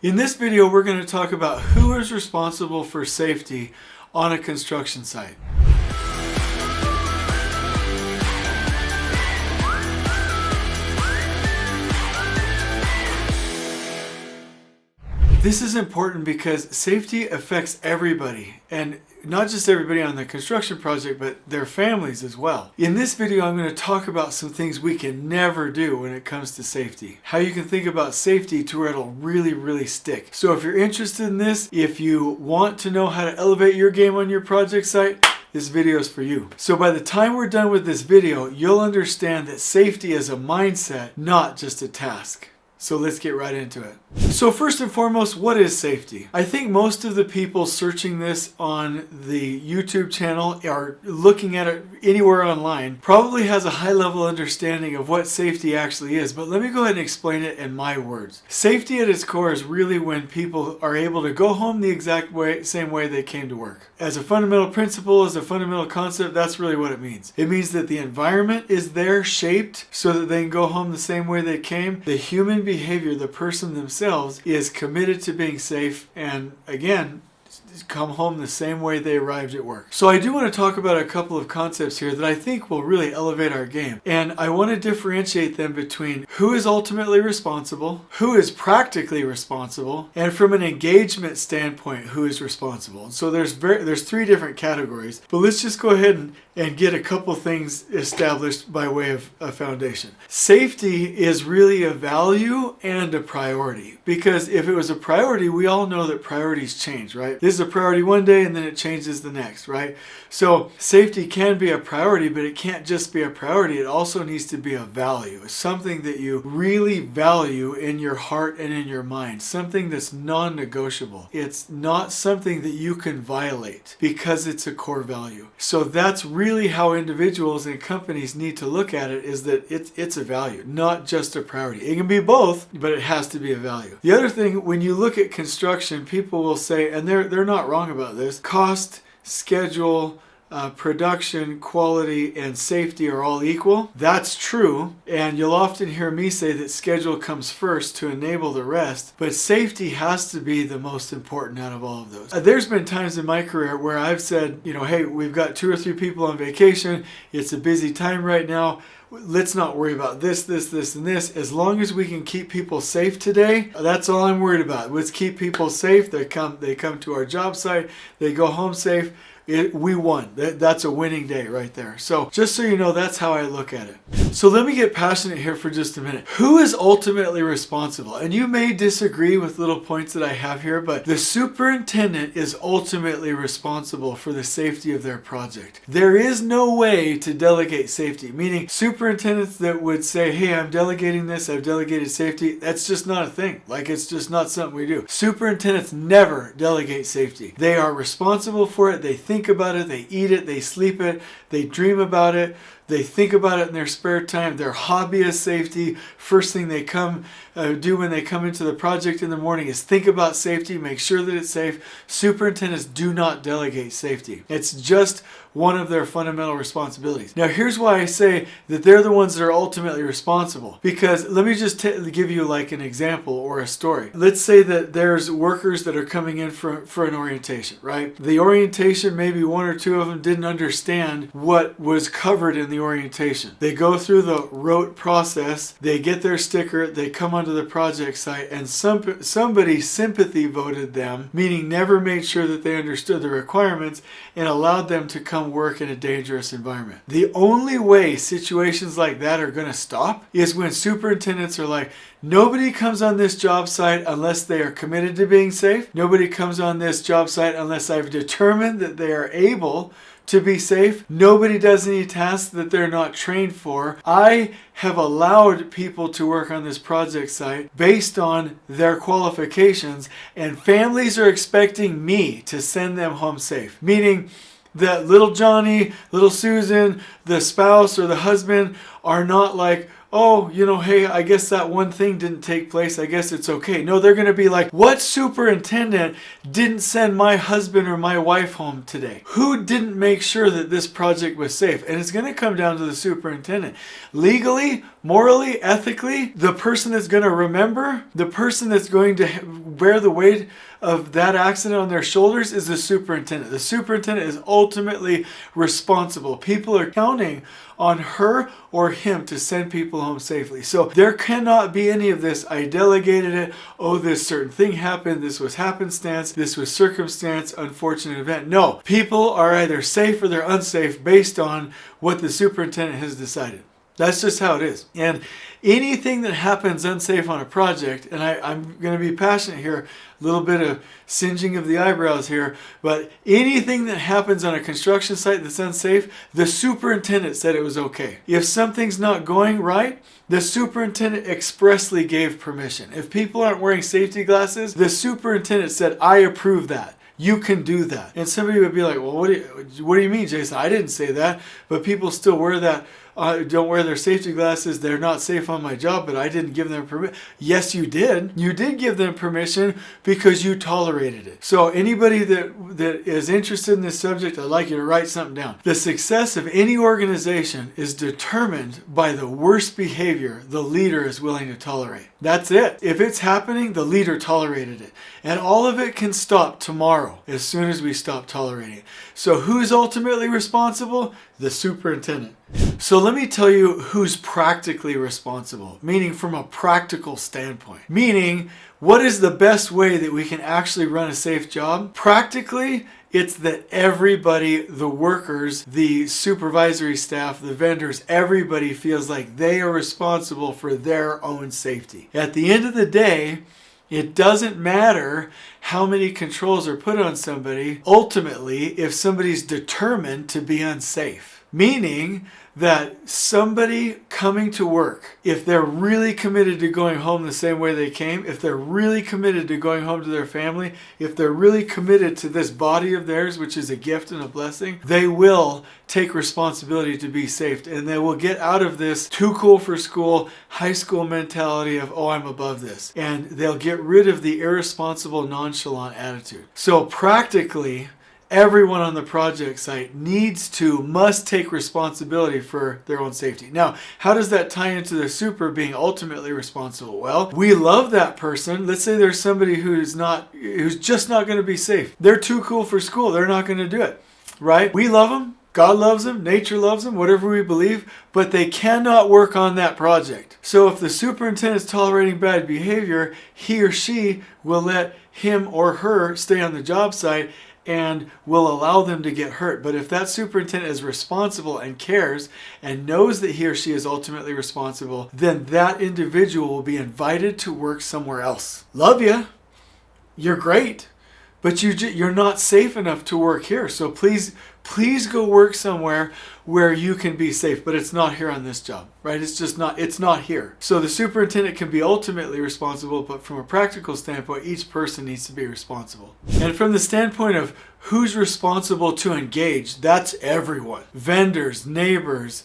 In this video, we're going to talk about who is responsible for safety on a construction site. This is important because safety affects everybody, and not just everybody on the construction project, but their families as well. In this video, I'm going to talk about some things we can never do when it comes to safety. How you can think about safety to where it'll really stick. So if you're interested in this, if you want to know how to elevate your game on your project site, this video is for you. So by the time we're done with this video, you'll understand that safety is a mindset, not just a task. So let's get right into it. So first and foremost, what is safety? I think most of the people searching this on the YouTube channel or looking at it anywhere online probably has a high level understanding of what safety actually is, but let me go ahead and explain it in my words. Safety at its core is really when people are able to go home the exact same way they came to work. As a fundamental principle, as a fundamental concept, that's really what it means. It means that the environment is there shaped so that they can go home the same way they came. The human behavior, the person themselves, is committed to being safe and, again, come home the same way they arrived at work. So I do want to talk about a couple of concepts here that I think will really elevate our game. And I want to differentiate them between who is ultimately responsible, who is practically responsible, and from an engagement standpoint, who is responsible. So there's three different categories, but let's just go ahead and get a couple things established by way of a foundation. Safety is really a value and a priority, because if it was a priority, we all know that priorities change, right? This is a priority one day and then it changes the next, right? So safety can be a priority, but it can't just be a priority. It also needs to be a value. It's something that you really value in your heart and in your mind, something that's non-negotiable. It's not something that you can violate because it's a core value. So that's really how individuals and companies need to look at it, is that it's a value, not just a priority. It can be both, but it has to be a value. The other thing, when you look at construction, people will say, and they're not wrong about this, cost, schedule, production, quality, and safety are all equal. That's true, and you'll often hear me say that schedule comes first to enable the rest, but safety has to be the most important out of all of those. There's been times in my career where I've said, hey, we've got 2 or 3 people on vacation, it's a busy time right now, let's not worry about this, and this. As long as we can keep people safe today, that's all I'm worried about. Let's keep people safe. They come to our job site, they go home safe. We won. That's a winning day right there. So just so you know, that's how I look at it. So let me get passionate here for just a minute. Who is ultimately responsible? And you may disagree with little points that I have here, but the superintendent is ultimately responsible for the safety of their project. There is no way to delegate safety, meaning superintendents that would say, hey, I'm delegating this, I've delegated safety. That's just not a thing. Like, it's just not something we do. Superintendents never delegate safety. They are responsible for it. They think about it, they eat it, they sleep it, they dream about it, they think about it in their spare time. Their hobby is safety. First thing they do when they come into the project in the morning is think about safety, make sure that it's safe. Superintendents do not delegate safety. It's just one of their fundamental responsibilities. Now here's why I say that they're the ones that are ultimately responsible, because let me just give you like an example or a story. Let's say that there's workers that are coming in for an orientation, right? The orientation, maybe 1 or 2 of them didn't understand what was covered in the orientation. They go through the rote process, they get their sticker, they come onto the project site, and somebody sympathy voted them, meaning never made sure that they understood the requirements and allowed them to come work in a dangerous environment. The only way situations like that are going to stop is when superintendents are like, nobody comes on this job site unless they are committed to being safe. Nobody comes on this job site unless I've determined that they are able to be safe. Nobody does any tasks that they're not trained for. I have allowed people to work on this project site based on their qualifications, and families are expecting me to send them home safe. Meaning that little Johnny, little Susan, the spouse or the husband are not like, oh, hey, I guess that one thing didn't take place. I guess it's okay. No, they're going to be like, what superintendent didn't send my husband or my wife home today? Who didn't make sure that this project was safe? And it's going to come down to the superintendent. Legally, morally, ethically, the person that's going to remember, the person that's going to bear the weight of that accident on their shoulders is the superintendent. The superintendent is ultimately responsible. People are counting on her or him to send people home safely. So there cannot be any of this, I delegated it, oh, this certain thing happened, this was happenstance, this was circumstance, unfortunate event. No, people are either safe or they're unsafe based on what the superintendent has decided. That's just how it is. And anything that happens unsafe on a project, and I'm going to be passionate here, a little bit of singeing of the eyebrows here, but anything that happens on a construction site that's unsafe, the superintendent said it was okay. If something's not going right, the superintendent expressly gave permission. If people aren't wearing safety glasses, the superintendent said, I approve that. You can do that. And somebody would be like, well, what do you mean, Jason? I didn't say that, but people still wear that. Don't wear their safety glasses. They're not safe on my job, but I didn't give them permission. Yes, you did. You did give them permission because you tolerated it. So anybody that is interested in this subject, I'd like you to write something down. The success of any organization is determined by the worst behavior the leader is willing to tolerate. That's it. If it's happening, the leader tolerated it. And all of it can stop tomorrow as soon as we stop tolerating it. So who's ultimately responsible? The superintendent. So let me tell you who's practically responsible, meaning from a practical standpoint. Meaning, what is the best way that we can actually run a safe job? Practically, it's that everybody, the workers, the supervisory staff, the vendors, everybody feels like they are responsible for their own safety. At the end of the day, it doesn't matter how many controls are put on somebody, ultimately, if somebody's determined to be unsafe. Meaning that somebody coming to work, if they're really committed to going home the same way they came, if they're really committed to going home to their family, if they're really committed to this body of theirs, which is a gift and a blessing, they will take responsibility to be safe. And they will get out of this too cool for school, high school mentality of, oh, I'm above this. And they'll get rid of the irresponsible, nonchalant attitude. So practically, everyone on the project site must take responsibility for their own safety. Now, how does that tie into the super being ultimately responsible? Well, we love that person. Let's say there's somebody who's just not going to be safe. They're too cool for school. They're not going to do it, right? We love them. God loves them, nature loves them, whatever we believe, but they cannot work on that project. So if the superintendent is tolerating bad behavior, he or she will let him or her stay on the job site and will allow them to get hurt. But if that superintendent is responsible and cares and knows that he or she is ultimately responsible, then that individual will be invited to work somewhere else. Love you. You're great. But you're not safe enough to work here. So please go work somewhere where you can be safe. But it's not here on this job, right? It's not here. So the superintendent can be ultimately responsible, but from a practical standpoint, each person needs to be responsible. And from the standpoint of who's responsible to engage, that's everyone. Vendors, neighbors,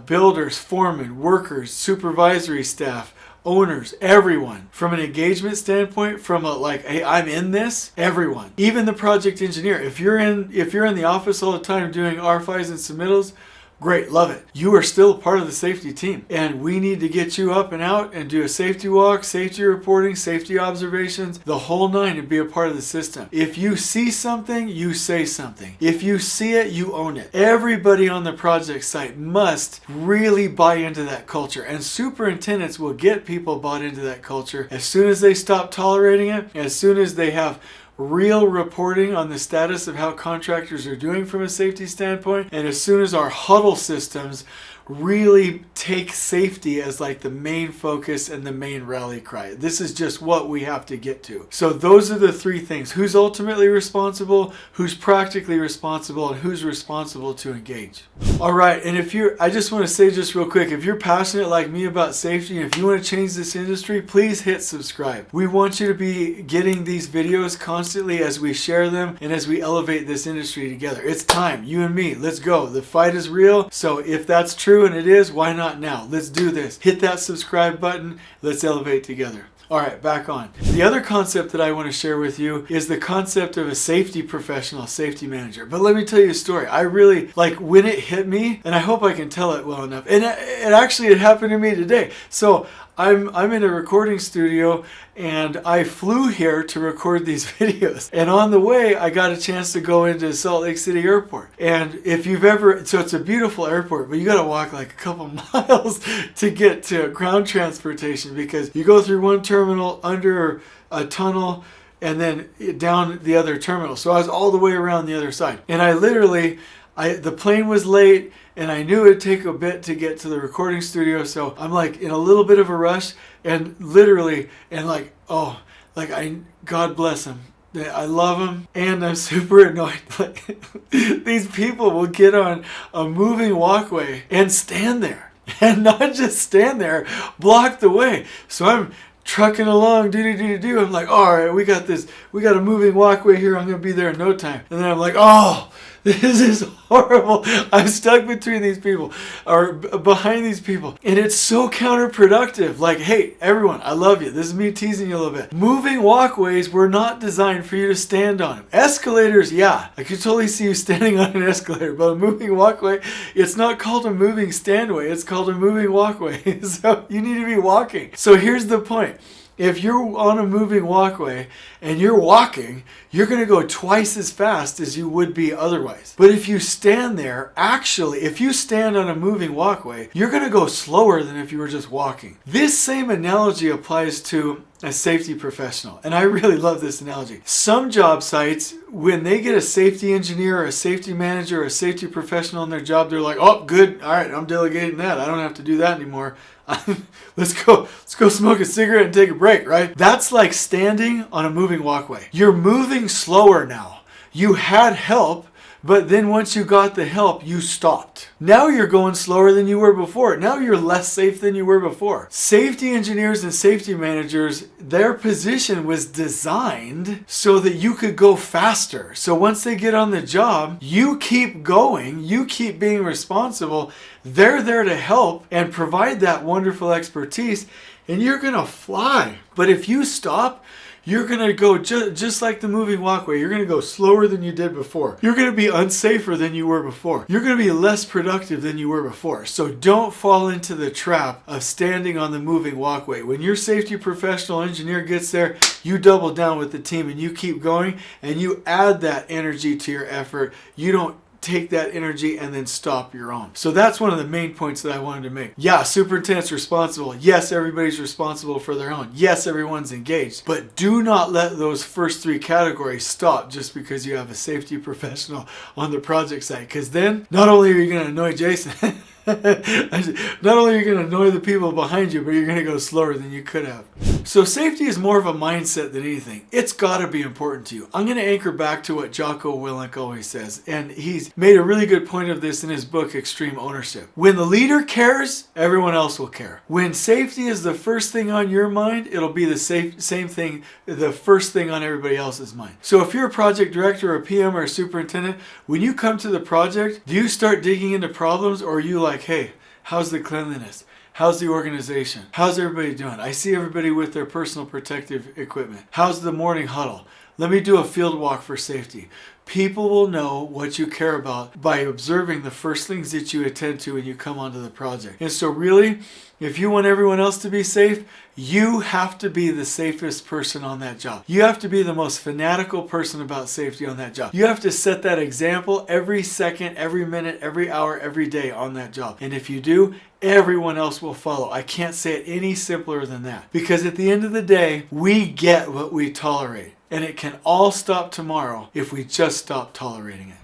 builders, foremen, workers, supervisory staff, owners, everyone. From an engagement standpoint, from hey, I'm in this, everyone. Even the project engineer. If you're in the office all the time doing RFIs and submittals, great, love it. You are still a part of the safety team. And we need to get you up and out and do a safety walk, safety reporting, safety observations, the whole nine, and be a part of the system. If you see something, you say something. If you see it, you own it. Everybody on the project site must really buy into that culture. And superintendents will get people bought into that culture as soon as they stop tolerating it, as soon as they have real reporting on the status of how contractors are doing from a safety standpoint, and as soon as our huddle systems really take safety as the main focus and the main rally cry. This is just what we have to get to. So those are the three things. Who's ultimately responsible, who's practically responsible, and who's responsible to engage. All right, and I just want to say just real quick, if you're passionate like me about safety, and if you want to change this industry, please hit subscribe. We want you to be getting these videos constantly as we share them and as we elevate this industry together. It's time, you and me, let's go. The fight is real, so if that's true, and it is, why not now? Let's do this. Hit that subscribe button. Let's elevate together. All right, back on. The other concept that I want to share with you is the concept of a safety professional, safety manager. But let me tell you a story. I really, like, when it hit me, and I hope I can tell it well enough. And it happened to me today. So I'm in a recording studio, and I flew here to record these videos. And on the way, I got a chance to go into Salt Lake City Airport. And if you've ever, so it's a beautiful airport, but you got to walk like a couple miles to get to ground transportation, because you go through one terminal, under a tunnel, and then down the other terminal. So I was all the way around the other side. And the plane was late, and I knew it'd take a bit to get to the recording studio, so I'm like in a little bit of a rush, and literally, and like, oh, like God bless him. I love him, and I'm super annoyed. Like, these people will get on a moving walkway and stand there, and not just stand there, block the way. So I'm trucking along, do. I'm like, all right, we got this. We got a moving walkway here. I'm gonna be there in no time. And then I'm like, oh, this is horrible. I'm stuck between these people, or behind these people. And it's so counterproductive. Like, hey, everyone, I love you. This is me teasing you a little bit. Moving walkways were not designed for you to stand on them. Escalators, yeah. I could totally see you standing on an escalator, but a moving walkway, it's not called a moving standway. It's called a moving walkway. So you need to be walking. So here's the point. If you're on a moving walkway and you're walking, you're going to go twice as fast as you would be otherwise. But if you stand there, actually, if you stand on a moving walkway, you're going to go slower than if you were just walking. This same analogy applies to a safety professional. And I really love this analogy. Some job sites, when they get a safety engineer or a safety manager or a safety professional in their job, they're like, oh, good. All right, I'm delegating that. I don't have to do that anymore. Let's go smoke a cigarette and take a break, right? That's like standing on a moving walkway. You're moving slower now. You had help, but then once you got the help, you stopped. Now you're going slower than you were before. Now you're less safe than you were before. Safety engineers and safety managers, their position was designed so that you could go faster. So once they get on the job, you keep going, you keep being responsible. They're there to help and provide that wonderful expertise, and you're gonna fly. But if you stop, you're going to go just like the moving walkway. You're going to go slower than you did before. You're going to be unsafer than you were before. You're going to be less productive than you were before. So don't fall into the trap of standing on the moving walkway. When your safety professional engineer gets there, you double down with the team and you keep going, and you add that energy to your effort. You don't take that energy and then stop your own. So that's one of the main points that I wanted to make. Yeah, superintendent's responsible. Yes, everybody's responsible for their own. Yes, everyone's engaged. But do not let those first three categories stop just because you have a safety professional on the project site. Because then, not only are you going to annoy Jason, not only are you going to annoy the people behind you, but you're going to go slower than you could have. So safety is more of a mindset than anything. It's got to be important to you. I'm going to anchor back to what Jocko Willink always says, and he's made a really good point of this in his book, Extreme Ownership. When the leader cares, everyone else will care. When safety is the first thing on your mind, it'll be the same thing, the first thing on everybody else's mind. So if you're a project director or a PM or a superintendent, when you come to the project, do you start digging into problems, or are you like, hey, how's the cleanliness? How's the organization? How's everybody doing? I see everybody with their personal protective equipment. How's the morning huddle? Let me do a field walk for safety. People will know what you care about by observing the first things that you attend to when you come onto the project. And so really, if you want everyone else to be safe, you have to be the safest person on that job. You have to be the most fanatical person about safety on that job. You have to set that example every second, every minute, every hour, every day on that job. And if you do, everyone else will follow. I can't say it any simpler than that. Because at the end of the day, we get what we tolerate. And it can all stop tomorrow if we just stop tolerating it.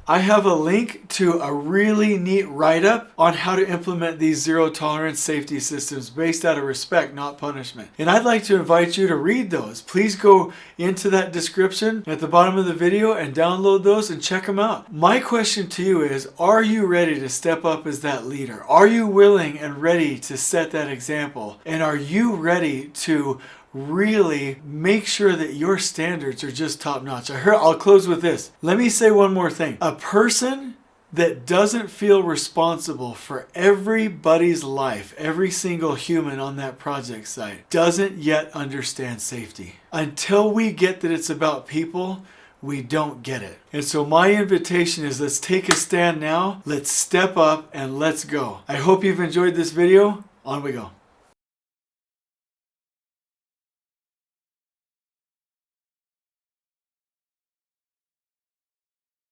I have a link to a really neat write-up on how to implement these zero-tolerance safety systems based out of respect, not punishment. And I'd like to invite you to read those. Please go into that description at the bottom of the video and download those and check them out. My question to you is, are you ready to step up as that leader? Are you willing and ready to set that example? And are you ready to really make sure that your standards are just top notch? I'll close with this. Let me say one more thing. A person that doesn't feel responsible for everybody's life, every single human on that project site, doesn't yet understand safety. Until we get that it's about people, we don't get it. And so my invitation is, let's take a stand now, let's step up, and let's go. I hope you've enjoyed this video. On we go.